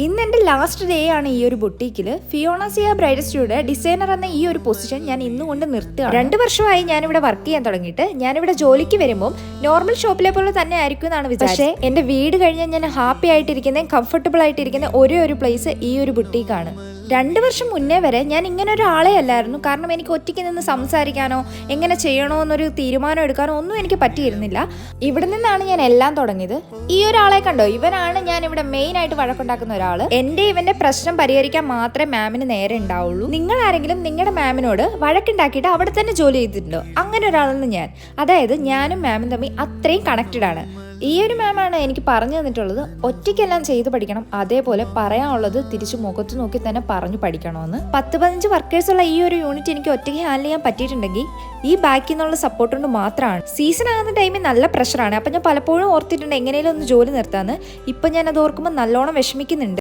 ഇന്ന് എൻ്റെ last day ആണ് ഈ ഒരു ബുട്ടീക്കിൽ. ഫിയോണസിയ ബ്രൈഡസ്റ്റിയുടെ ഡിസൈനർ എന്ന ഈ ഒരു പൊസിഷൻ ഞാൻ ഇന്നുകൊണ്ട് നിർത്തുകയാണ്. 2 വർഷമായി ഞാനിവിടെ വർക്ക് ചെയ്യാൻ തുടങ്ങിയിട്ട്. ഞാനിവിടെ ജോലിക്ക് വരുമ്പോൾ നോർമൽ ഷോപ്പിലെ പോലെ തന്നെ ആയിരിക്കും എന്നാണ് വിചാരിച്ചത്. പക്ഷേ എൻ്റെ വീട് കഴിഞ്ഞാൽ ഞാൻ ഹാപ്പി ആയിട്ടിരിക്കുന്ന, കംഫർട്ടബിൾ ആയിട്ടിരിക്കുന്ന ഒരേ ഒരു പ്ലേസ് ഈ ഒരു ബുട്ടീക്കാണ്. 2 വർഷം മുന്നേ വരെ ഞാൻ ഇങ്ങനെ ഒരാളെ അല്ലായിരുന്നു. കാരണം എനിക്ക് ഒറ്റയ്ക്ക് നിന്ന് സംസാരിക്കാനോ എങ്ങനെ ചെയ്യണോ എന്നൊരു തീരുമാനം എടുക്കാനോ ഒന്നും എനിക്ക് പറ്റിയിരുന്നില്ല. ഇവിടെ നിന്നാണ് ഞാൻ എല്ലാം തുടങ്ങിയത്. ഈ ഒരാളെ കണ്ടോ, ഇവനാണ് ഞാൻ ഇവിടെ മെയിൻ ആയിട്ട് വഴക്കുണ്ടാക്കുന്ന ഒരാള്. എൻ്റെ ഇവന്റെ പ്രശ്നം പരിഹരിക്കാൻ മാത്രമേ മാമിന് നേരെ ഉണ്ടാവുള്ളൂ. നിങ്ങൾ ആരെങ്കിലും നിങ്ങളുടെ മാമിനോട് വഴക്കുണ്ടാക്കിയിട്ട് അവിടെ തന്നെ ജോലി ചെയ്തിട്ടുണ്ടോ? അങ്ങനെ ഒരാളെന്ന് ഞാൻ. അതായത് ഞാനും മാമും തമ്മിൽ അത്രയും കണക്റ്റഡ് ആണ്. ഈ ഒരു മാമാണ് എനിക്ക് പറഞ്ഞു തന്നിട്ടുള്ളത്, ഒറ്റയ്ക്കെല്ലാം ചെയ്ത് പഠിക്കണം, അതേപോലെ പറയാനുള്ളത് തിരിച്ചു മുഖത്ത് നോക്കി തന്നെ പറഞ്ഞു പഠിക്കണമെന്ന്. 10-15 വർക്കേഴ്സുള്ള ഈ ഒരു യൂണിറ്റ് എനിക്ക് ഒറ്റയ്ക്ക് ഹാൻഡിൽ ചെയ്യാൻ പറ്റിയിട്ടുണ്ടെങ്കിൽ ഈ ബാക്കിൽ നിന്നുള്ള സപ്പോർട്ട് കൊണ്ട് മാത്രമാണ്. സീസൺ ആകുന്ന ടൈമിൽ നല്ല പ്രഷറാണ്. അപ്പം ഞാൻ പലപ്പോഴും ഓർത്തിട്ടുണ്ട് എങ്ങനെയും ഒന്ന് ജോലി നിർത്താമെന്ന്. ഇപ്പം ഞാൻ അത് ഓർക്കുമ്പോൾ നല്ലോണം വിഷമിക്കുന്നുണ്ട്.